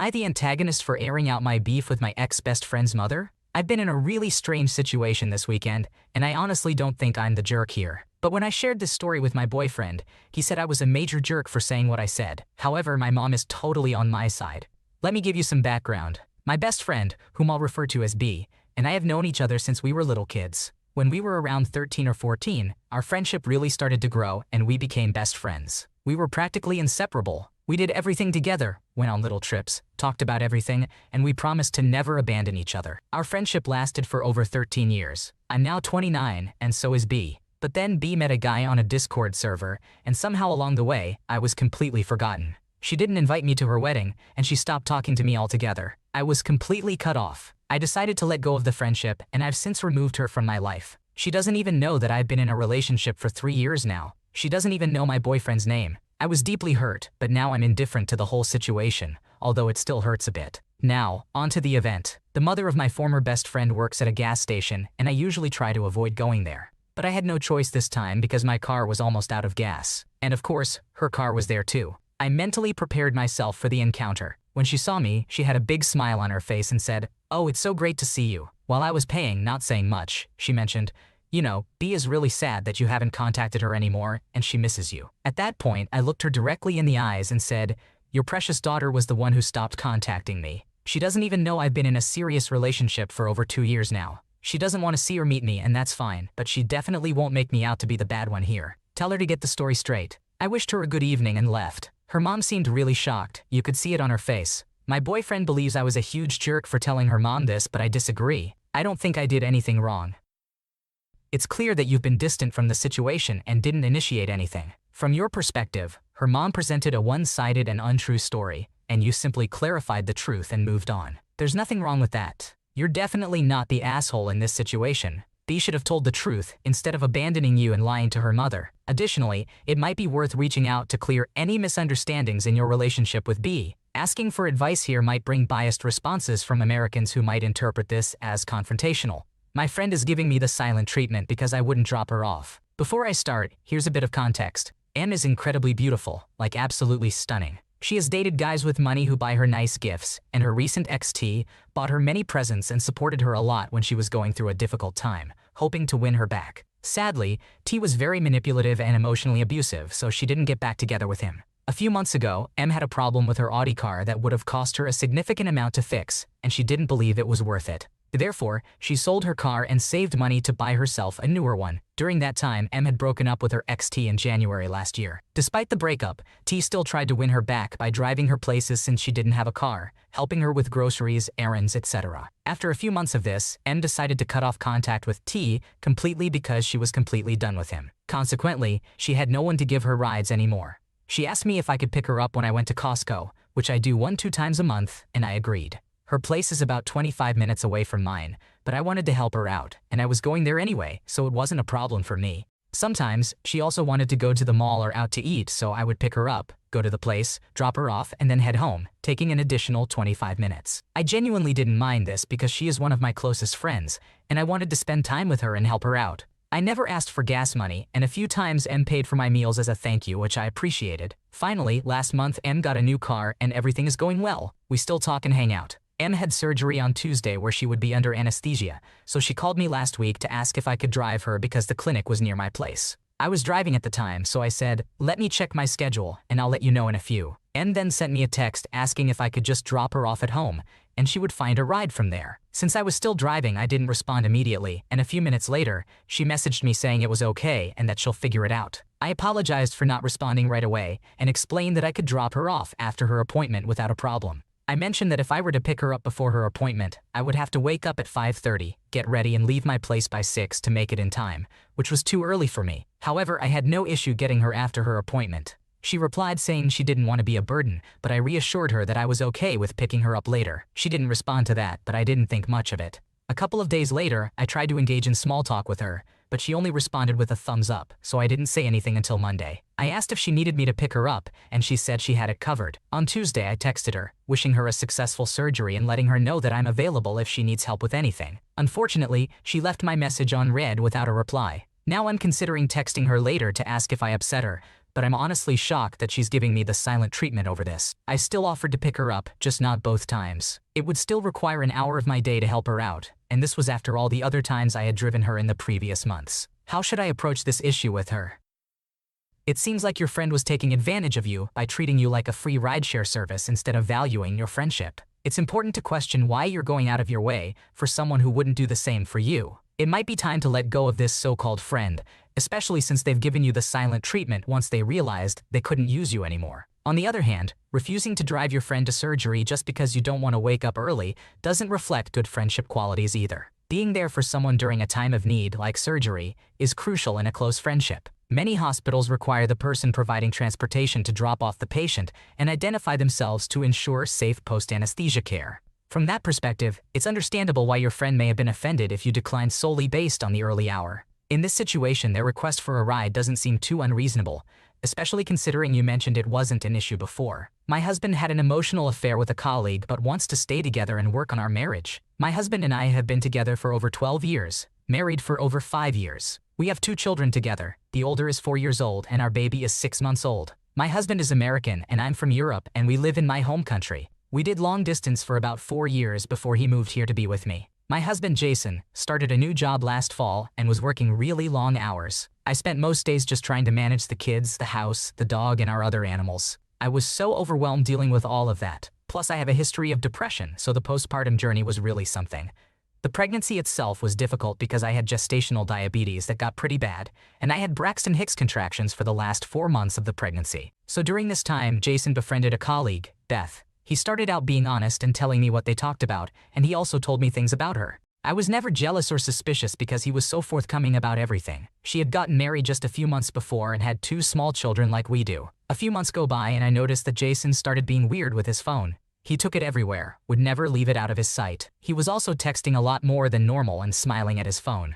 I the antagonist for airing out my beef with my ex-best friend's mother? I've been in a really strange situation this weekend, and I honestly don't think I'm the jerk here. But when I shared this story with my boyfriend, he said I was a major jerk for saying what I said. However, my mom is totally on my side. Let me give you some background. My best friend, whom I'll refer to as B, and I have known each other since we were little kids. When we were around 13 or 14, our friendship really started to grow and we became best friends. We were practically inseparable. We did everything together, went on little trips, talked about everything, and we promised to never abandon each other. Our friendship lasted for over 13 years. I'm now 29, and so is B. But then B met a guy on a Discord server, and somehow along the way, I was completely forgotten. She didn't invite me to her wedding, and she stopped talking to me altogether. I was completely cut off. I decided to let go of the friendship, and I've since removed her from my life. She doesn't even know that I've been in a relationship for 3 years now. She doesn't even know my boyfriend's name. I was deeply hurt, but now I'm indifferent to the whole situation, although it still hurts a bit. Now, on to the event. The mother of my former best friend works at a gas station, and I usually try to avoid going there. But I had no choice this time because my car was almost out of gas. And of course, her car was there too. I mentally prepared myself for the encounter. When she saw me, she had a big smile on her face and said, "Oh, it's so great to see you." While I was paying, not saying much, she mentioned, "You know, B is really sad that you haven't contacted her anymore, and she misses you." At that point, I looked her directly in the eyes and said, "Your precious daughter was the one who stopped contacting me. She doesn't even know I've been in a serious relationship for over 2 years now. She doesn't want to see or meet me, and that's fine, but she definitely won't make me out to be the bad one here. Tell her to get the story straight." I wished her a good evening and left. Her mom seemed really shocked. You could see it on her face. My boyfriend believes I was a huge jerk for telling her mom this, but I disagree. I don't think I did anything wrong. It's clear that you've been distant from the situation and didn't initiate anything. From your perspective, her mom presented a one-sided and untrue story, and you simply clarified the truth and moved on. There's nothing wrong with that. You're definitely not the asshole in this situation. B should have told the truth instead of abandoning you and lying to her mother. Additionally, it might be worth reaching out to clear any misunderstandings in your relationship with B. Asking for advice here might bring biased responses from Americans who might interpret this as confrontational. My friend is giving me the silent treatment because I wouldn't drop her off. Before I start, here's a bit of context. M is incredibly beautiful, like absolutely stunning. She has dated guys with money who buy her nice gifts, and her recent ex T bought her many presents and supported her a lot when she was going through a difficult time, hoping to win her back. Sadly, T was very manipulative and emotionally abusive, so she didn't get back together with him. A few months ago, M had a problem with her Audi car that would have cost her a significant amount to fix, and she didn't believe it was worth it. Therefore, she sold her car and saved money to buy herself a newer one. During that time, M had broken up with her ex T in January last year. Despite the breakup, T still tried to win her back by driving her places since she didn't have a car, helping her with groceries, errands, etc. After a few months of this, M decided to cut off contact with T completely because she was completely done with him. Consequently, she had no one to give her rides anymore. She asked me if I could pick her up when I went to Costco, which I do 1-2 times a month, and I agreed. Her place is about 25 minutes away from mine, but I wanted to help her out, and I was going there anyway, so it wasn't a problem for me. Sometimes, she also wanted to go to the mall or out to eat, so I would pick her up, go to the place, drop her off, and then head home, taking an additional 25 minutes. I genuinely didn't mind this because she is one of my closest friends, and I wanted to spend time with her and help her out. I never asked for gas money, and a few times M paid for my meals as a thank you, which I appreciated. Finally, last month M got a new car and everything is going well. We still talk and hang out. M had surgery on Tuesday where she would be under anesthesia, so she called me last week to ask if I could drive her because the clinic was near my place. I was driving at the time, so I said, "Let me check my schedule, and I'll let you know in a few." M then sent me a text asking if I could just drop her off at home, and she would find a ride from there. Since I was still driving, I didn't respond immediately, and a few minutes later, she messaged me saying it was okay and that she'll figure it out. I apologized for not responding right away and explained that I could drop her off after her appointment without a problem. I mentioned that if I were to pick her up before her appointment, I would have to wake up at 5:30, get ready and leave my place by 6 to make it in time, which was too early for me. However, I had no issue getting her after her appointment. She replied saying she didn't want to be a burden, but I reassured her that I was okay with picking her up later. She didn't respond to that, but I didn't think much of it. A couple of days later, I tried to engage in small talk with her, but she only responded with a thumbs up, so I didn't say anything until Monday. I asked if she needed me to pick her up, and she said she had it covered. On Tuesday, I texted her, wishing her a successful surgery and letting her know that I'm available if she needs help with anything. Unfortunately, she left my message on read without a reply. Now I'm considering texting her later to ask if I upset her, but I'm honestly shocked that she's giving me the silent treatment over this. I still offered to pick her up, just not both times. It would still require an hour of my day to help her out, and this was after all the other times I had driven her in the previous months. How should I approach this issue with her? It seems like your friend was taking advantage of you by treating you like a free rideshare service instead of valuing your friendship. It's important to question why you're going out of your way for someone who wouldn't do the same for you. It might be time to let go of this so-called friend, especially since they've given you the silent treatment once they realized they couldn't use you anymore. On the other hand, refusing to drive your friend to surgery just because you don't want to wake up early doesn't reflect good friendship qualities either. Being there for someone during a time of need, like surgery, is crucial in a close friendship. Many hospitals require the person providing transportation to drop off the patient and identify themselves to ensure safe post-anesthesia care. From that perspective, it's understandable why your friend may have been offended if you declined solely based on the early hour. In this situation, their request for a ride doesn't seem too unreasonable, especially considering you mentioned it wasn't an issue before. My husband had an emotional affair with a colleague but wants to stay together and work on our marriage. My husband and I have been together for over 12 years, married for over 5 years. We have 2 children together. The older is 4 years old and our baby is 6 months old. My husband is American and I'm from Europe and we live in my home country. We did long distance for about 4 years before he moved here to be with me. My husband Jason started a new job last fall and was working really long hours. I spent most days just trying to manage the kids, the house, the dog, and our other animals. I was so overwhelmed dealing with all of that. Plus I have a history of depression, so the postpartum journey was really something. The pregnancy itself was difficult because I had gestational diabetes that got pretty bad, and I had Braxton Hicks contractions for the last 4 months of the pregnancy. So during this time, Jason befriended a colleague, Beth. He started out being honest and telling me what they talked about, and he also told me things about her. I was never jealous or suspicious because he was so forthcoming about everything. She had gotten married just a few months before and had 2 small children like we do. A few months go by and I noticed that Jason started being weird with his phone. He took it everywhere, would never leave it out of his sight. He was also texting a lot more than normal and smiling at his phone.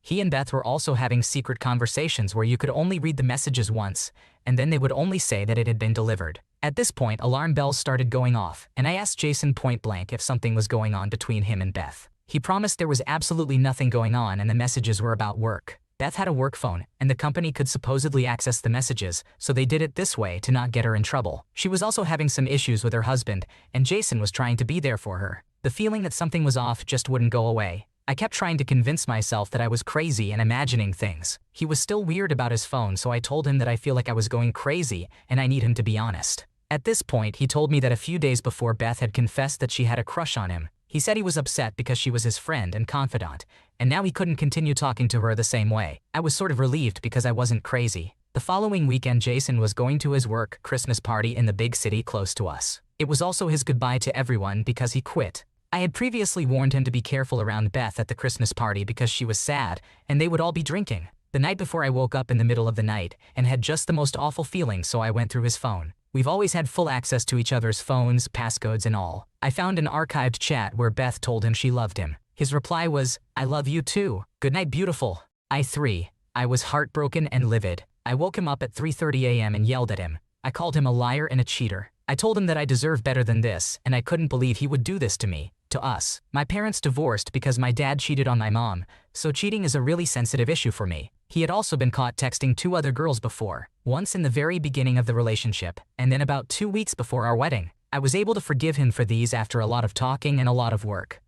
He and Beth were also having secret conversations where you could only read the messages once, and then they would only say that it had been delivered. At this point, alarm bells started going off, and I asked Jason point blank if something was going on between him and Beth. He promised there was absolutely nothing going on and the messages were about work. Beth had a work phone, and the company could supposedly access the messages, so they did it this way to not get her in trouble. She was also having some issues with her husband, and Jason was trying to be there for her. The feeling that something was off just wouldn't go away. I kept trying to convince myself that I was crazy and imagining things. He was still weird about his phone, so I told him that I feel like I was going crazy and I need him to be honest. At this point, he told me that a few days before Beth had confessed that she had a crush on him. He said he was upset because she was his friend and confidant, and now he couldn't continue talking to her the same way. I was sort of relieved because I wasn't crazy. The following weekend, Jason was going to his work Christmas party in the big city close to us. It was also his goodbye to everyone because he quit. I had previously warned him to be careful around Beth at the Christmas party because she was sad, and they would all be drinking. The night before, I woke up in the middle of the night and had just the most awful feeling, so I went through his phone. We've always had full access to each other's phones, passcodes, and all. I found an archived chat where Beth told him she loved him. His reply was, "I love you too. Good night, beautiful." I was heartbroken and livid. I woke him up at 3:30 a.m. and yelled at him. I called him a liar and a cheater. I told him that I deserve better than this, and I couldn't believe he would do this to me. To us. My parents divorced because my dad cheated on my mom, so cheating is a really sensitive issue for me. He had also been caught texting 2 other girls before, once in the very beginning of the relationship, and then about 2 weeks before our wedding. I was able to forgive him for these after a lot of talking and a lot of work.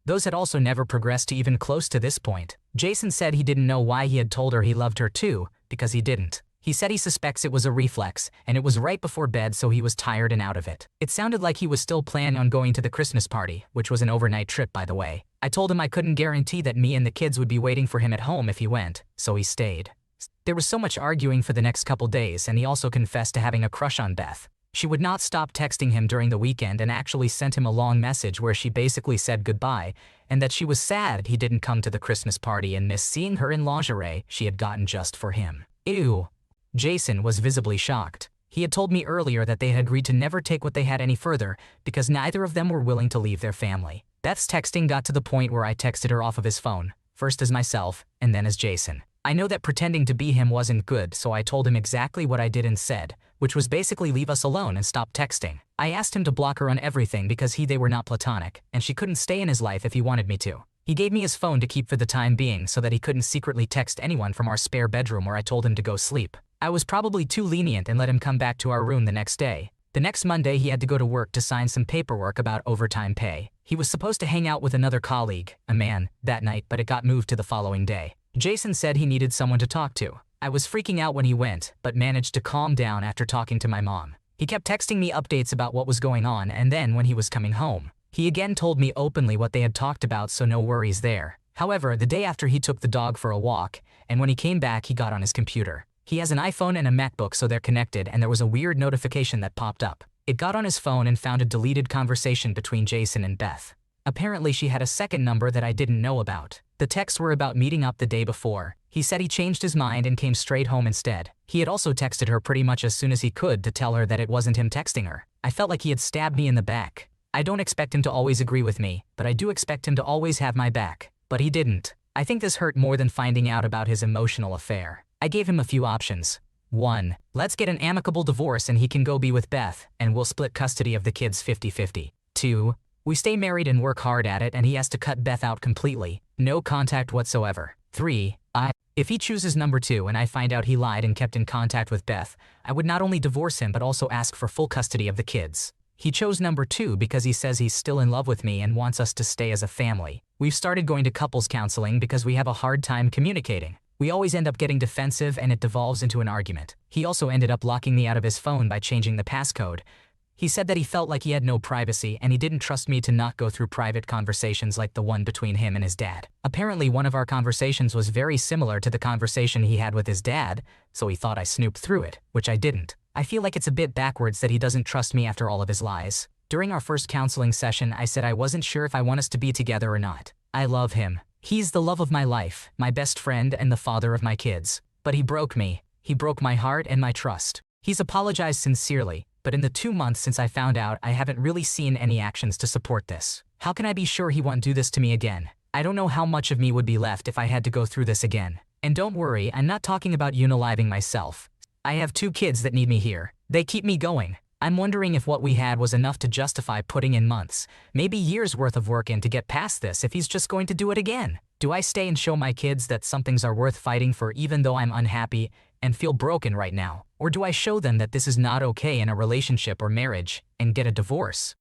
Those had also never progressed to even close to this point. Jason said he didn't know why he had told her he loved her too, because he didn't. He said he suspects it was a reflex, and it was right before bed, so he was tired and out of it. It sounded like he was still planning on going to the Christmas party, which was an overnight trip, by the way. I told him I couldn't guarantee that me and the kids would be waiting for him at home if he went, so he stayed. There was so much arguing for the next couple days, and he also confessed to having a crush on Beth. She would not stop texting him during the weekend and actually sent him a long message where she basically said goodbye, and that she was sad he didn't come to the Christmas party and missed seeing her in lingerie she had gotten just for him. Ew. Jason was visibly shocked. He had told me earlier that they had agreed to never take what they had any further because neither of them were willing to leave their family. Beth's texting got to the point where I texted her off of his phone, first as myself, and then as Jason. I know that pretending to be him wasn't good, so I told him exactly what I did and said, which was basically leave us alone and stop texting. I asked him to block her on everything because they were not platonic, and she couldn't stay in his life if he wanted me to. He gave me his phone to keep for the time being so that he couldn't secretly text anyone from our spare bedroom where I told him to go sleep. I was probably too lenient and let him come back to our room the next day. The next Monday, he had to go to work to sign some paperwork about overtime pay. He was supposed to hang out with another colleague, a man, that night, but it got moved to the following day. Jason said he needed someone to talk to. I was freaking out when he went, but managed to calm down after talking to my mom. He kept texting me updates about what was going on, and then when he was coming home, he again told me openly what they had talked about, so no worries there. However, the day after, he took the dog for a walk, and when he came back, he got on his computer. He has an iPhone and a MacBook, so they're connected, and there was a weird notification that popped up. It got on his phone and found a deleted conversation between Jason and Beth. Apparently, she had a second number that I didn't know about. The texts were about meeting up the day before. He said he changed his mind and came straight home instead. He had also texted her pretty much as soon as he could to tell her that it wasn't him texting her. I felt like he had stabbed me in the back. I don't expect him to always agree with me, but I do expect him to always have my back. But he didn't. I think this hurt more than finding out about his emotional affair. I gave him a few options. 1. Let's get an amicable divorce and he can go be with Beth, and we'll split custody of the kids 50-50. 2. We stay married and work hard at it, and he has to cut Beth out completely. No contact whatsoever. 3. If he chooses number 2 and I find out he lied and kept in contact with Beth, I would not only divorce him but also ask for full custody of the kids. He chose number 2 because he says he's still in love with me and wants us to stay as a family. We've started going to couples counseling because we have a hard time communicating. We always end up getting defensive and it devolves into an argument. He also ended up locking me out of his phone by changing the passcode. He said that he felt like he had no privacy and he didn't trust me to not go through private conversations like the one between him and his dad. Apparently, one of our conversations was very similar to the conversation he had with his dad, so he thought I snooped through it, which I didn't. I feel like it's a bit backwards that he doesn't trust me after all of his lies. During our first counseling session, I said I wasn't sure if I want us to be together or not. I love him. He's the love of my life, my best friend, and the father of my kids. But he broke me. He broke my heart and my trust. He's apologized sincerely, but in the 2 months since I found out, I haven't really seen any actions to support this. How can I be sure he won't do this to me again? I don't know how much of me would be left if I had to go through this again. And don't worry, I'm not talking about unaliving myself. I have 2 kids that need me here. They keep me going. I'm wondering if what we had was enough to justify putting in months, maybe years worth of work in to get past this if he's just going to do it again. Do I stay and show my kids that some things are worth fighting for even though I'm unhappy and feel broken right now? Or do I show them that this is not okay in a relationship or marriage and get a divorce?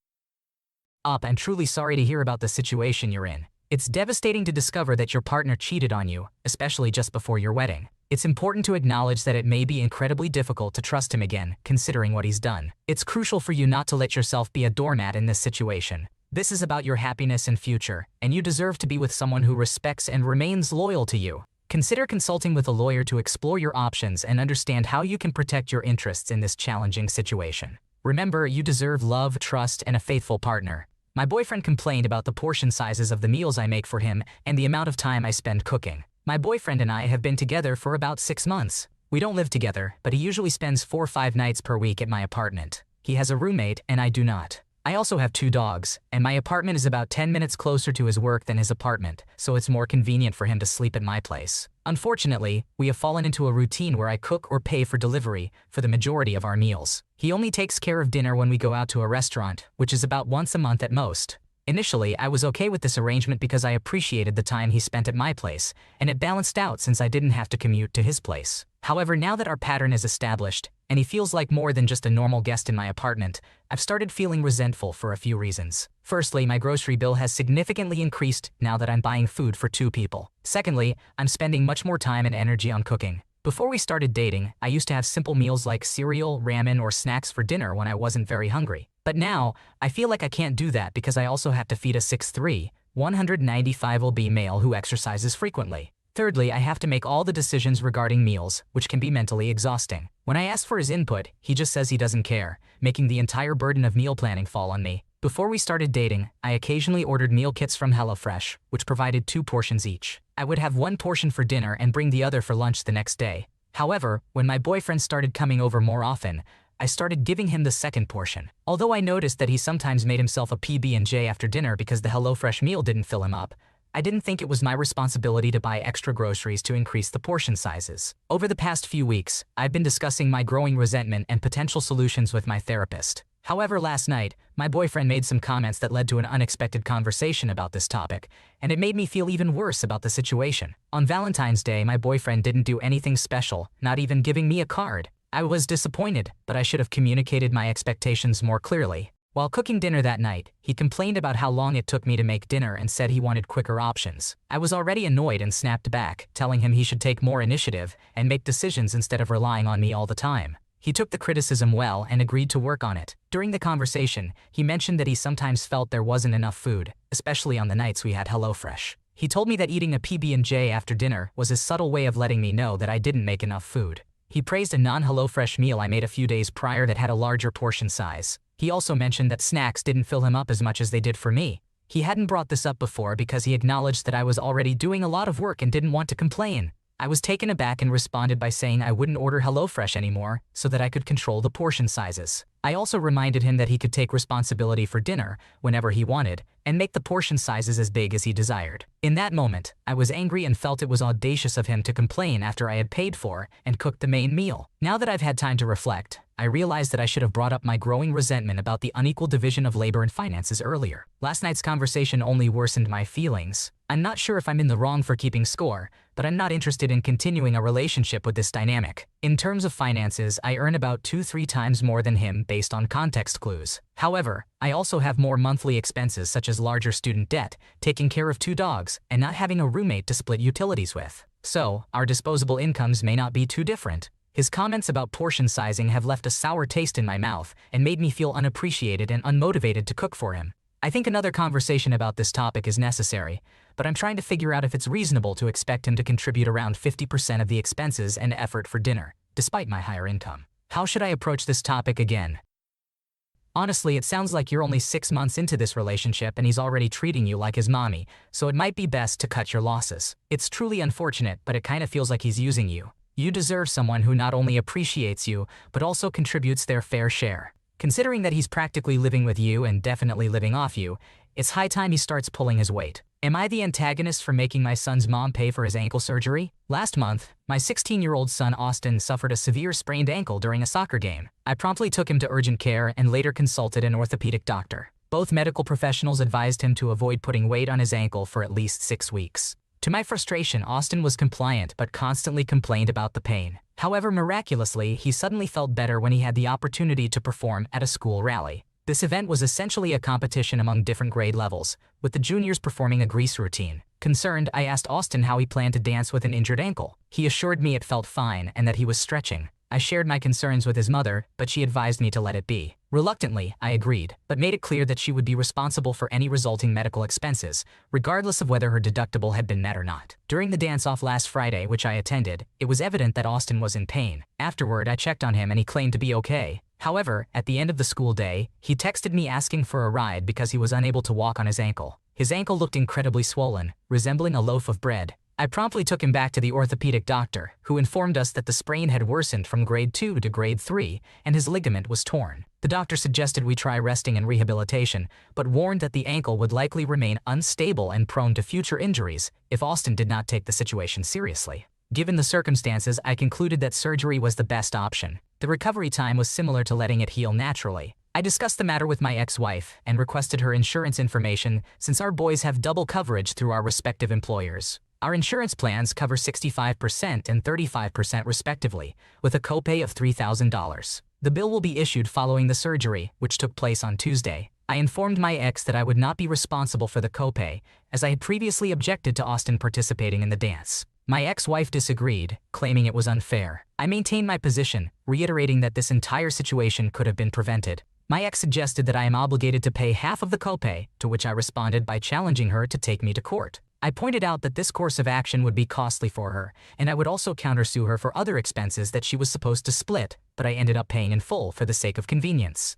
I'm truly sorry to hear about the situation you're in. It's devastating to discover that your partner cheated on you, especially just before your wedding. It's important to acknowledge that it may be incredibly difficult to trust him again, considering what he's done. It's crucial for you not to let yourself be a doormat in this situation. This is about your happiness and future, and you deserve to be with someone who respects and remains loyal to you. Consider consulting with a lawyer to explore your options and understand how you can protect your interests in this challenging situation. Remember, you deserve love, trust, and a faithful partner. My boyfriend complained about the portion sizes of the meals I make for him and the amount of time I spend cooking. My boyfriend and I have been together for about 6 months. We don't live together, but he usually spends 4 or 5 nights per week at my apartment. He has a roommate and I do not. I also have 2 dogs, and my apartment is about 10 minutes closer to his work than his apartment, so it's more convenient for him to sleep at my place. Unfortunately, we have fallen into a routine where I cook or pay for delivery for the majority of our meals. He only takes care of dinner when we go out to a restaurant, which is about once a month at most. Initially, I was okay with this arrangement because I appreciated the time he spent at my place, and it balanced out since I didn't have to commute to his place. However, now that our pattern is established, and he feels like more than just a normal guest in my apartment, I've started feeling resentful for a few reasons. Firstly, my grocery bill has significantly increased now that I'm buying food for 2 people. Secondly, I'm spending much more time and energy on cooking. Before we started dating, I used to have simple meals like cereal, ramen, or snacks for dinner when I wasn't very hungry. But now, I feel like I can't do that because I also have to feed a 6'3", 195lb male who exercises frequently. Thirdly, I have to make all the decisions regarding meals, which can be mentally exhausting. When I ask for his input, he just says he doesn't care, making the entire burden of meal planning fall on me. Before we started dating, I occasionally ordered meal kits from HelloFresh, which provided 2 portions each. I would have 1 portion for dinner and bring the other for lunch the next day. However, when my boyfriend started coming over more often, I started giving him the second portion. Although I noticed that he sometimes made himself a PB&J after dinner because the HelloFresh meal didn't fill him up, I didn't think it was my responsibility to buy extra groceries to increase the portion sizes. Over the past few weeks, I've been discussing my growing resentment and potential solutions with my therapist. However, last night, my boyfriend made some comments that led to an unexpected conversation about this topic, and it made me feel even worse about the situation. On Valentine's Day, my boyfriend didn't do anything special, not even giving me a card. I was disappointed, but I should have communicated my expectations more clearly. While cooking dinner that night, he complained about how long it took me to make dinner and said he wanted quicker options. I was already annoyed and snapped back, telling him he should take more initiative and make decisions instead of relying on me all the time. He took the criticism well and agreed to work on it. During the conversation, he mentioned that he sometimes felt there wasn't enough food, especially on the nights we had HelloFresh. He told me that eating a PB&J after dinner was his subtle way of letting me know that I didn't make enough food. He praised a non-HelloFresh meal I made a few days prior that had a larger portion size. He also mentioned that snacks didn't fill him up as much as they did for me. He hadn't brought this up before because he acknowledged that I was already doing a lot of work and didn't want to complain. I was taken aback and responded by saying I wouldn't order HelloFresh anymore so that I could control the portion sizes. I also reminded him that he could take responsibility for dinner whenever he wanted and make the portion sizes as big as he desired. In that moment, I was angry and felt it was audacious of him to complain after I had paid for and cooked the main meal. Now that I've had time to reflect, I realized that I should have brought up my growing resentment about the unequal division of labor and finances earlier. Last night's conversation only worsened my feelings. I'm not sure if I'm in the wrong for keeping score, but I'm not interested in continuing a relationship with this dynamic. In terms of finances, I earn about 2-3 times more than him based on context clues. However, I also have more monthly expenses such as larger student debt, taking care of 2 dogs, and not having a roommate to split utilities with. So, our disposable incomes may not be too different. His comments about portion sizing have left a sour taste in my mouth and made me feel unappreciated and unmotivated to cook for him. I think another conversation about this topic is necessary, but I'm trying to figure out if it's reasonable to expect him to contribute around 50% of the expenses and effort for dinner, despite my higher income. How should I approach this topic again? Honestly, it sounds like you're only 6 months into this relationship and he's already treating you like his mommy, so it might be best to cut your losses. It's truly unfortunate, but it kind of feels like he's using you. You deserve someone who not only appreciates you, but also contributes their fair share. Considering that he's practically living with you and definitely living off you, it's high time he starts pulling his weight. Am I the antagonist for making my son's mom pay for his ankle surgery? Last month, my 16-year-old son Austin suffered a severe sprained ankle during a soccer game. I promptly took him to urgent care and later consulted an orthopedic doctor. Both medical professionals advised him to avoid putting weight on his ankle for at least 6 weeks. To my frustration, Austin was compliant but constantly complained about the pain. However, miraculously, he suddenly felt better when he had the opportunity to perform at a school rally. This event was essentially a competition among different grade levels, with the juniors performing a grease routine. Concerned, I asked Austin how he planned to dance with an injured ankle. He assured me it felt fine and that he was stretching. I shared my concerns with his mother, but she advised me to let it be. Reluctantly, I agreed, but made it clear that she would be responsible for any resulting medical expenses, regardless of whether her deductible had been met or not. During the dance-off last Friday, which I attended, it was evident that Austin was in pain. Afterward, I checked on him and he claimed to be okay. However, at the end of the school day, he texted me asking for a ride because he was unable to walk on his ankle. His ankle looked incredibly swollen, resembling a loaf of bread. I promptly took him back to the orthopedic doctor, who informed us that the sprain had worsened from grade 2 to grade 3, and his ligament was torn. The doctor suggested we try resting and rehabilitation, but warned that the ankle would likely remain unstable and prone to future injuries if Austin did not take the situation seriously. Given the circumstances, I concluded that surgery was the best option. The recovery time was similar to letting it heal naturally. I discussed the matter with my ex-wife and requested her insurance information since our boys have double coverage through our respective employers. Our insurance plans cover 65% and 35% respectively, with a copay of $3,000. The bill will be issued following the surgery, which took place on Tuesday. I informed my ex that I would not be responsible for the copay, as I had previously objected to Austin participating in the dance. My ex-wife disagreed, claiming it was unfair. I maintained my position, reiterating that this entire situation could have been prevented. My ex suggested that I am obligated to pay half of the copay, to which I responded by challenging her to take me to court. I pointed out that this course of action would be costly for her, and I would also countersue her for other expenses that she was supposed to split, but I ended up paying in full for the sake of convenience.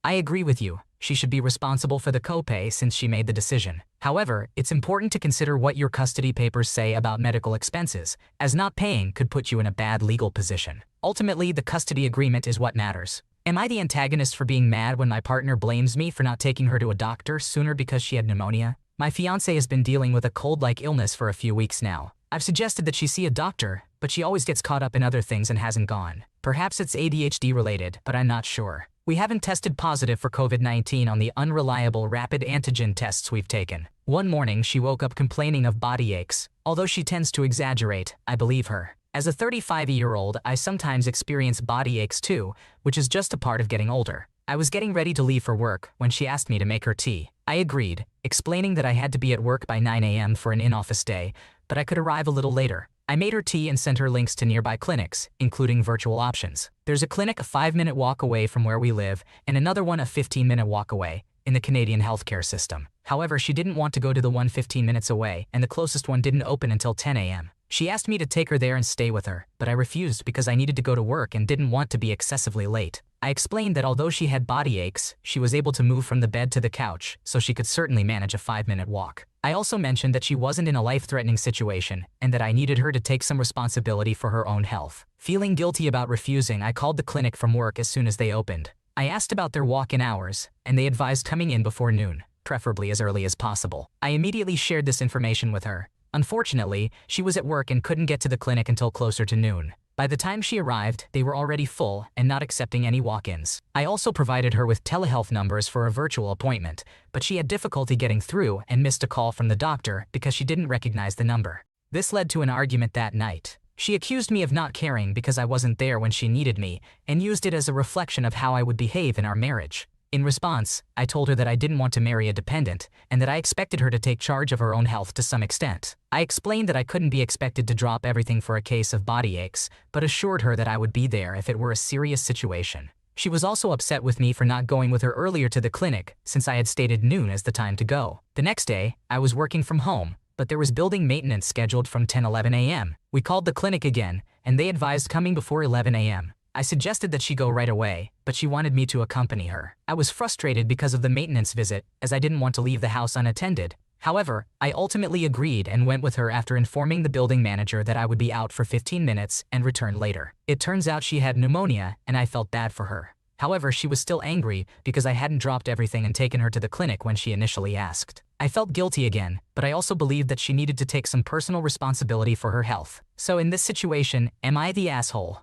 I agree with you. She should be responsible for the copay since she made the decision. However, it's important to consider what your custody papers say about medical expenses, as not paying could put you in a bad legal position. Ultimately, the custody agreement is what matters. Am I the antagonist for being mad when my partner blames me for not taking her to a doctor sooner because she had pneumonia? My fiancé has been dealing with a cold-like illness for a few weeks now. I've suggested that she see a doctor, but she always gets caught up in other things and hasn't gone. Perhaps it's ADHD related, but I'm not sure. We haven't tested positive for COVID-19 on the unreliable rapid antigen tests we've taken. One morning, she woke up complaining of body aches. Although she tends to exaggerate, I believe her. As a 35-year-old, I sometimes experience body aches too, which is just a part of getting older. I was getting ready to leave for work when she asked me to make her tea. I agreed, explaining that I had to be at work by 9 a.m. for an in-office day, but I could arrive a little later. I made her tea and sent her links to nearby clinics, including virtual options. There's a clinic a 5-minute walk away from where we live, and another one a 15-minute walk away, in the Canadian healthcare system. However, she didn't want to go to the one 15 minutes away, and the closest one didn't open until 10 a.m. She asked me to take her there and stay with her, but I refused because I needed to go to work and didn't want to be excessively late. I explained that although she had body aches, she was able to move from the bed to the couch, so she could certainly manage a 5-minute walk. I also mentioned that she wasn't in a life-threatening situation and that I needed her to take some responsibility for her own health. Feeling guilty about refusing, I called the clinic from work as soon as they opened. I asked about their walk-in hours, and they advised coming in before noon, preferably as early as possible. I immediately shared this information with her. Unfortunately, she was at work and couldn't get to the clinic until closer to noon. By the time she arrived, they were already full and not accepting any walk-ins. I also provided her with telehealth numbers for a virtual appointment, but she had difficulty getting through and missed a call from the doctor because she didn't recognize the number. This led to an argument that night. She accused me of not caring because I wasn't there when she needed me and used it as a reflection of how I would behave in our marriage. In response, I told her that I didn't want to marry a dependent and that I expected her to take charge of her own health to some extent. I explained that I couldn't be expected to drop everything for a case of body aches, but assured her that I would be there if it were a serious situation. She was also upset with me for not going with her earlier to the clinic, since I had stated noon as the time to go. The next day, I was working from home, but there was building maintenance scheduled from 10:11 a.m. We called the clinic again, and they advised coming before 11 a.m. I suggested that she go right away, but she wanted me to accompany her. I was frustrated because of the maintenance visit, as I didn't want to leave the house unattended. However, I ultimately agreed and went with her after informing the building manager that I would be out for 15 minutes and return later. It turns out she had pneumonia, and I felt bad for her. However, she was still angry because I hadn't dropped everything and taken her to the clinic when she initially asked. I felt guilty again, but I also believed that she needed to take some personal responsibility for her health. So in this situation, am I the asshole?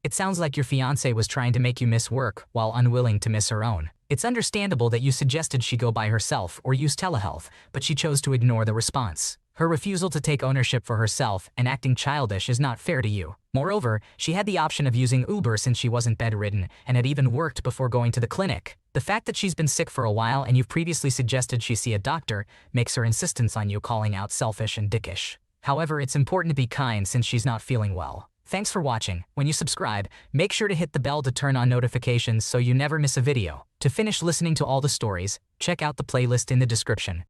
It sounds like your fiancé was trying to make you miss work while unwilling to miss her own. It's understandable that you suggested she go by herself or use telehealth, but she chose to ignore the response. Her refusal to take ownership for herself and acting childish is not fair to you. Moreover, she had the option of using Uber since she wasn't bedridden and had even worked before going to the clinic. The fact that she's been sick for a while and you've previously suggested she see a doctor makes her insistence on you calling out selfish and dickish. However, it's important to be kind since she's not feeling well. Thanks for watching. When you subscribe, make sure to hit the bell to turn on notifications so you never miss a video. To finish listening to all the stories, check out the playlist in the description.